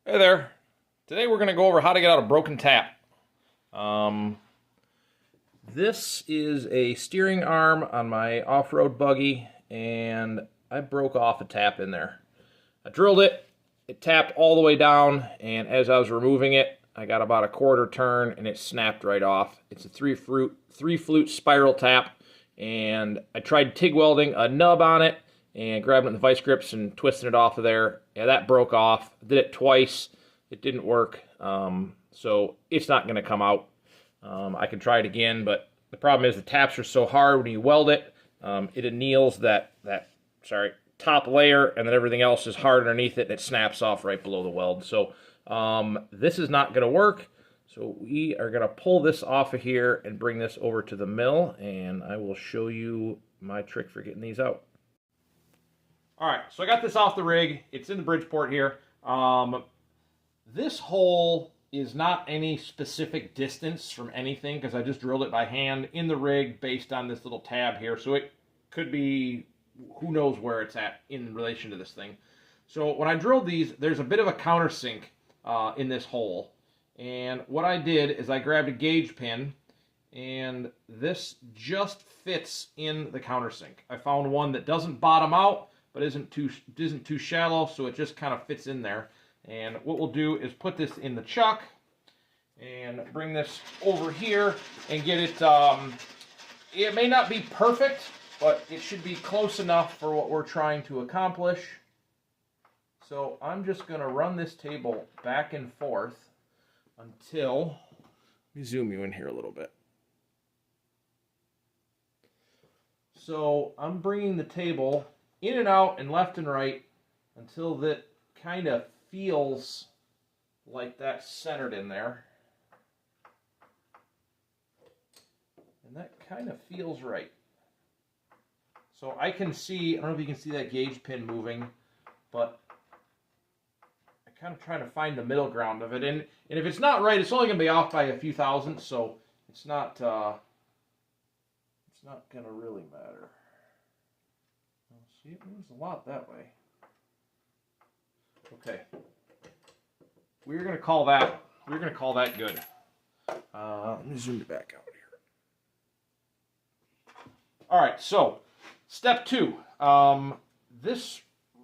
Hey there. Today we're going to go over how to get out a broken tap. Um, this is a steering arm on my off-road buggy, and I broke off a tap in there. I drilled it, it tapped all the way down, and as I was removing it, I got about a quarter turn, and it snapped right off. It's a three-flute spiral tap, and I tried TIG welding a nub on it, and grabbing it in the vice grips and twisting it off of there. Yeah, that broke off. I did it twice. It didn't work, so it's not going to come out. I can try it again, but the problem is the taps are so hard when you weld it, it anneals that top layer, and then everything else is hard underneath it, and it snaps off right below the weld. So this is not going to work. So we are going to pull this off of here and bring this over to the mill, and I will show you my trick for getting these out. All right, so I got this off the rig. It's in the Bridgeport here. This hole is not any specific distance from anything because I just drilled it by hand in the rig based on this little tab here. So it could be, who knows where it's at in relation to this thing. So when I drilled these, there's a bit of a countersink in this hole. And what I did is I grabbed a gauge pin, and this just fits in the countersink. I found one that doesn't bottom out, but isn't too shallow, so it just kind of fits in there. And what we'll do is put this in the chuck and bring this over here and get it. It may not be perfect, but it should be close enough for what we're trying to accomplish. So I'm just going to run this table back and forth until, let me zoom you in here a little bit. So I'm bringing the table in and out and left and right until that kind of feels like that's centered in there. And that kind of feels right. So I can see, I don't know if you can see that gauge pin moving, but I kind of trying to find the middle ground of it. And if it's not right, it's only going to be off by a few thousandths, so it's not going to really matter. See, it moves a lot that way. Okay. We're gonna call that good. Let me zoom it back out here. All right, so step 2. This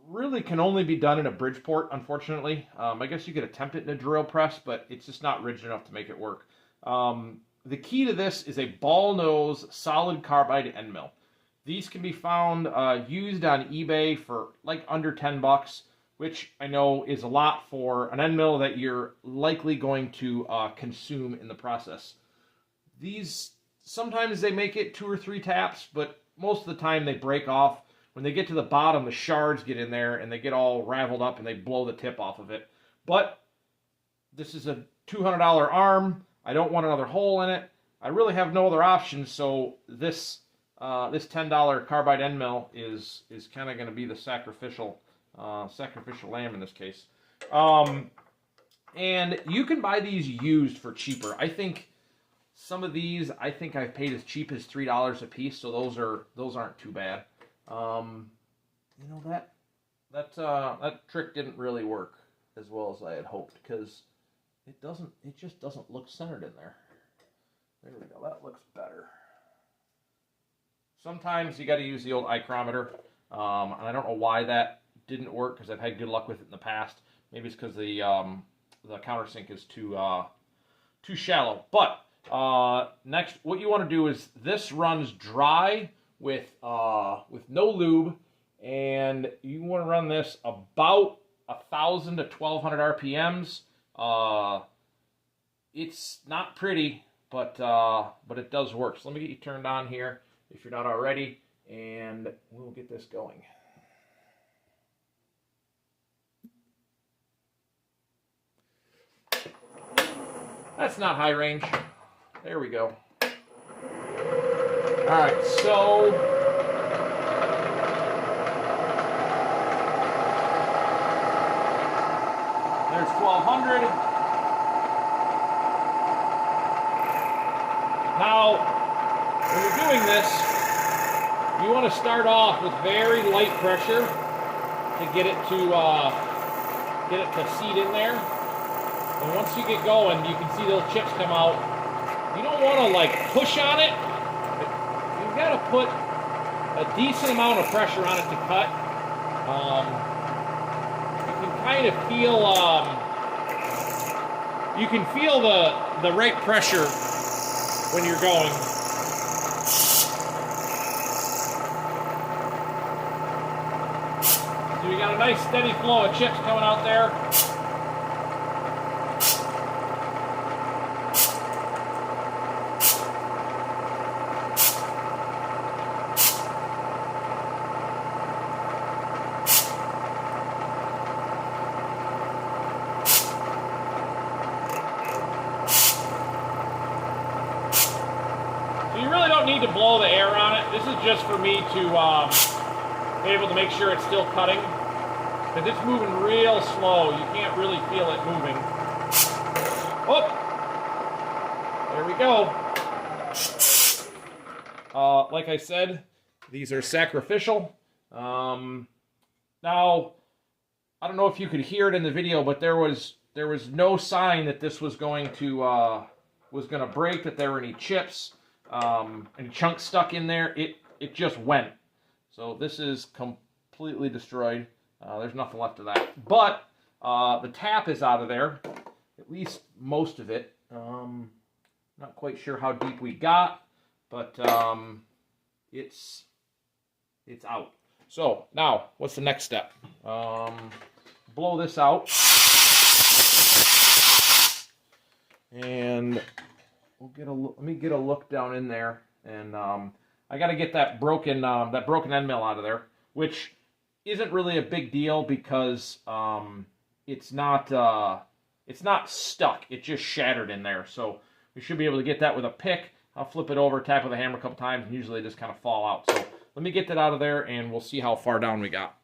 really can only be done in a Bridgeport, unfortunately. I guess you could attempt it in a drill press, but it's just not rigid enough to make it work. The key to this is a Ballnose solid carbide Endmill. These can be found used on eBay for like under $10, which I know is a lot for an end mill that you're likely going to consume in the process. These, sometimes they make it 2 or 3 taps, but most of the time they break off. When they get to the bottom, the shards get in there and they get all raveled up and they blow the tip off of it. But this is a $200 arm. I don't want another hole in it. I really have no other options, so this $10 carbide end mill is kind of going to be the sacrificial lamb in this case. And you can buy these used for cheaper. I think some of these I've paid as cheap as $3 a piece, so those aren't too bad. You know, that trick didn't really work as well as I had hoped because it just doesn't look centered in there. There we go. That looks better. Sometimes you got to use the old micrometer, and I don't know why that didn't work because I've had good luck with it in the past. Maybe it's because the countersink is too shallow. But next, what you want to do is this runs dry with no lube, and you want to run this about 1,000 to 1,200 RPMs. It's not pretty, but it does work. So let me get you turned on here, if you're not already, and we'll get this going. That's not high range. There we go. All right, so there's 1,200. Now, when you're doing this, you want to start off with very light pressure to get it to get it to seat in there. And once you get going, you can see those chips come out. You don't want to like push on it. You've got to put a decent amount of pressure on it to cut. You can kind of feel, you can feel the right pressure when you're going. So you got a nice steady flow of chips coming out there. You really don't need to blow the air on it. This is just for me to be able to make sure it's still cutting. Because it's moving real slow. You can't really feel it moving. Oh! There we go. Like I said, these are sacrificial. Now, I don't know if you could hear it in the video, but there was no sign that this was going to break, that there were any chips. Any chunks stuck in there. It just went. So this is completely destroyed. There's nothing left of that. But the tap is out of there, at least most of it. Not quite sure how deep we got, but it's out. So now, what's the next step? Blow this out, and let me get a look down in there, and I got to get that broken end mill out of there, which isn't really a big deal because it's not stuck. It just shattered in there, so we should be able to get that with a pick. I'll flip it over, tap with a hammer a couple times, and usually they just kind of fall out. So let me get that out of there, and we'll see how far down we got.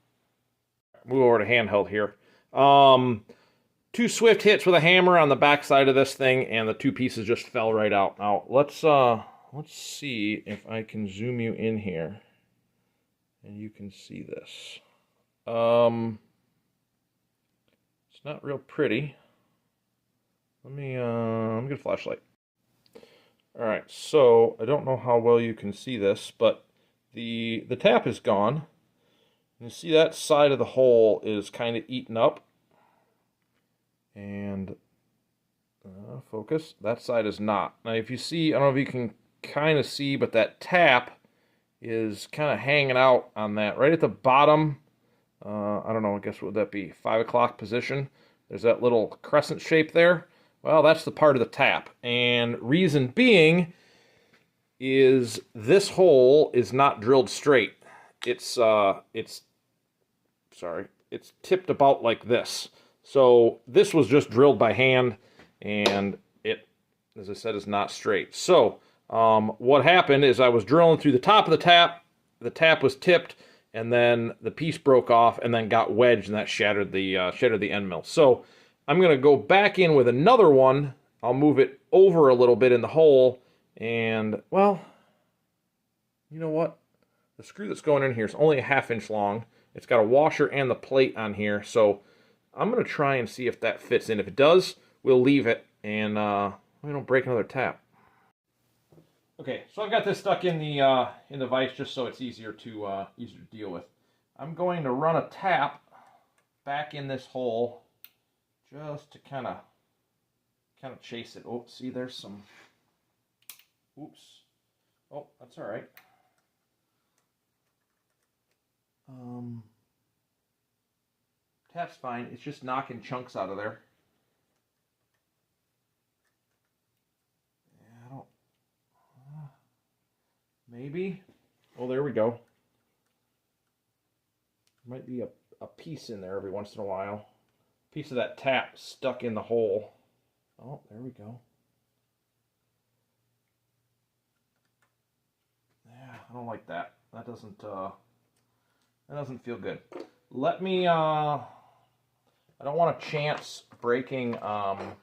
Move over to handheld here. 2 swift hits with a hammer on the back side of this thing, and the 2 pieces just fell right out. Now, let's see if I can zoom you in here, and you can see this. It's not real pretty. Let me get a flashlight. All right, so I don't know how well you can see this, but the tap is gone. You see that side of the hole is kind of eaten up. And focus, that side is not. Now if you see, I don't know if you can kind of see, but that tap is kind of hanging out on that. Right at the bottom, I don't know, I guess what would that be, 5 o'clock position. There's that little crescent shape there. Well, that's the part of the tap. And reason being is this hole is not drilled straight. It's tipped about like this. So this was just drilled by hand, and it, as I said, is not straight. So what happened is I was drilling through the top of the tap was tipped, and then the piece broke off and then got wedged, and that shattered the end mill. So I'm going to go back in with another one. I'll move it over a little bit in the hole, and, well, you know what? The screw that's going in here is only a 1/2 inch long. It's got a washer and the plate on here, so I'm going to try and see if that fits in. If it does, we'll leave it, and we don't break another tap. Okay, so I've got this stuck in the vise just so it's easier to deal with. I'm going to run a tap back in this hole just to kind of chase it. Oh, see, there's some. Oops. Oh, that's all right. Tap's fine. It's just knocking chunks out of there. Yeah, I don't. Maybe. Oh, there we go. Might be a piece in there every once in a while. Piece of that tap stuck in the hole. Oh, there we go. Yeah, I don't like that. That doesn't feel good. Let me. I don't want to chance breaking the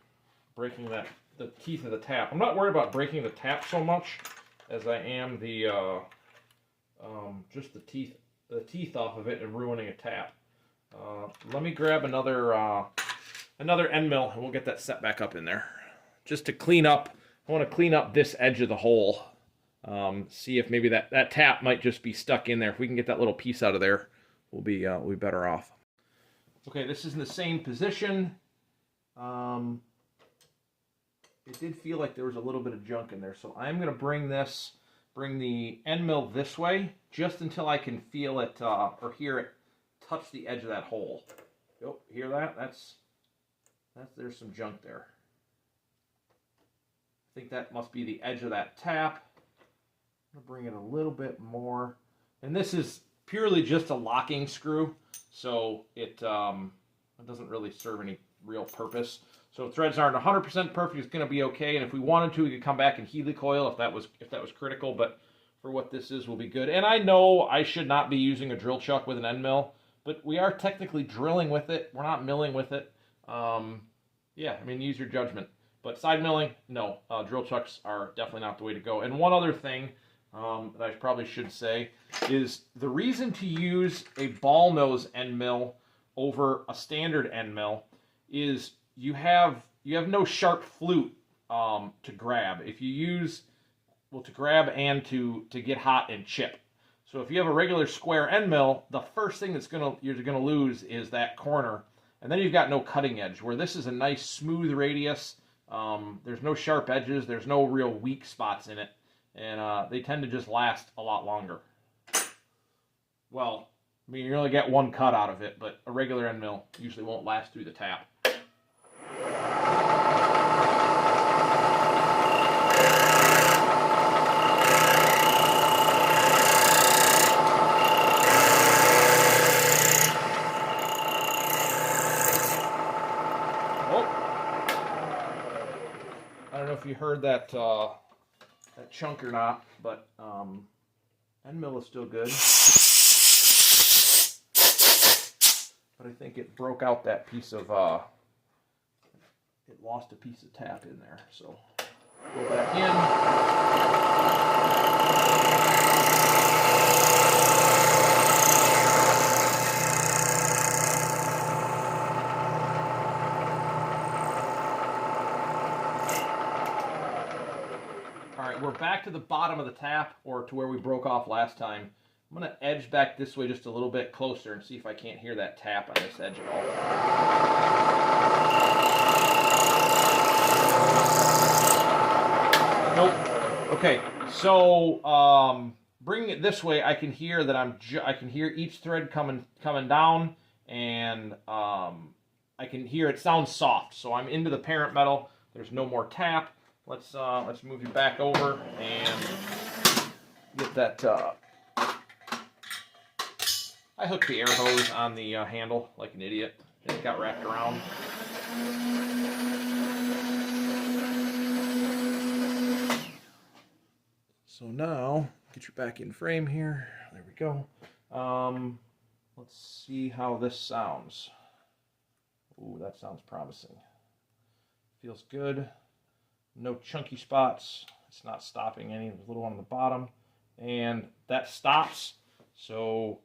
teeth of the tap. I'm not worried about breaking the tap so much as I am the just the teeth off of it and ruining a tap. Let me grab another end mill, and we'll get that set back up in there. Just to clean up, I want to clean up this edge of the hole. See if maybe that tap might just be stuck in there. If we can get that little piece out of there, we'll be better off. Okay, this is in the same position. It did feel like there was a little bit of junk in there, so I'm going to bring the end mill this way, just until I can feel it or hear it touch the edge of that hole. Oh, hear that? There's some junk there. I think that must be the edge of that tap. I'm going to bring it a little bit more. And this is purely just a locking screw, so it doesn't really serve any real purpose. So threads aren't 100% perfect. It's going to be okay. And if we wanted to, we could come back and helicoil if that was critical. But for what this is, we'll be good. And I know I should not be using a drill chuck with an end mill, but we are technically drilling with it. We're not milling with it. Yeah, I mean, use your judgment. But side milling, no. Drill chucks are definitely not the way to go. And one other thing that I probably should say is the reason to use a Ballnose end mill over a standard end mill is you have no sharp flute to grab. If you use, to grab and to get hot and chip. So if you have a regular square end mill, the first thing you're gonna lose is that corner, and then you've got no cutting edge. Where this is a nice smooth radius, there's no sharp edges, there's no real weak spots in it, and they tend to just last a lot longer. Well, I mean, you only get one cut out of it, but a regular end mill usually won't last through the tap. I don't know if you heard that chunk or not, but end mill is still good. But I think it broke out that piece of, it lost a piece of tap in there. So go back in. All right, we're back to the bottom of the tap, or to where we broke off last time. I'm going to edge back this way just a little bit closer and see if I can't hear that tap on this edge at all. Nope. Okay, so bringing it this way, I can hear that I can hear each thread coming down, and I can hear it sounds soft. So I'm into the parent metal. There's no more tap. Let's move you back over and get that. I hooked the air hose on the handle like an idiot. It got wrapped around. So now, get your back in frame here. There we go. Let's see how this sounds. Ooh, that sounds promising. Feels good. No chunky spots. It's not stopping any. There's a little one on the bottom. And that stops. So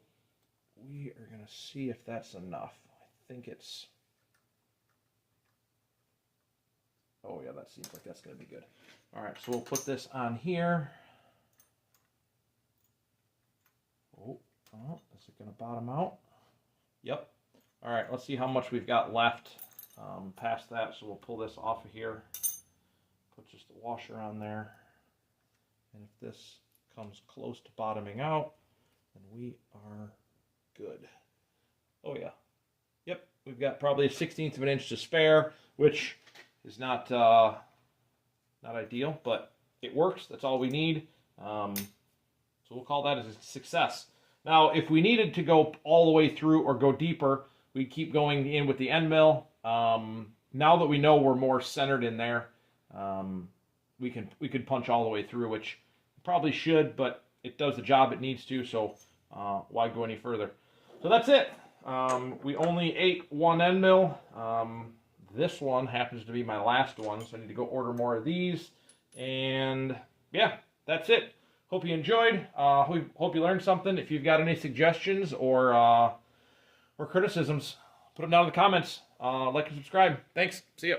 we are going to see if that's enough. I think it's... Oh yeah, that seems like that's going to be good. All right, so we'll put this on here. Oh, is it going to bottom out? Yep. All right, let's see how much we've got left past that. So we'll pull this off of here. Put just a washer on there. And if this comes close to bottoming out, then we are good. Oh yeah. Yep, we've got probably a 1/16 of an inch to spare, which is not ideal, but it works. That's all we need. So we'll call that as a success. Now, if we needed to go all the way through or go deeper, we'd keep going in with the end mill. Now that we know we're more centered in there, we could punch all the way through, which probably should, but it does the job it needs to, so why go any further? So that's it. We only ate one end mill. This one happens to be my last one, so I need to go order more of these. And yeah, that's it. Hope you enjoyed. Hope you learned something. If you've got any suggestions or or criticisms, put them down in the comments. Like and subscribe. Thanks. See ya.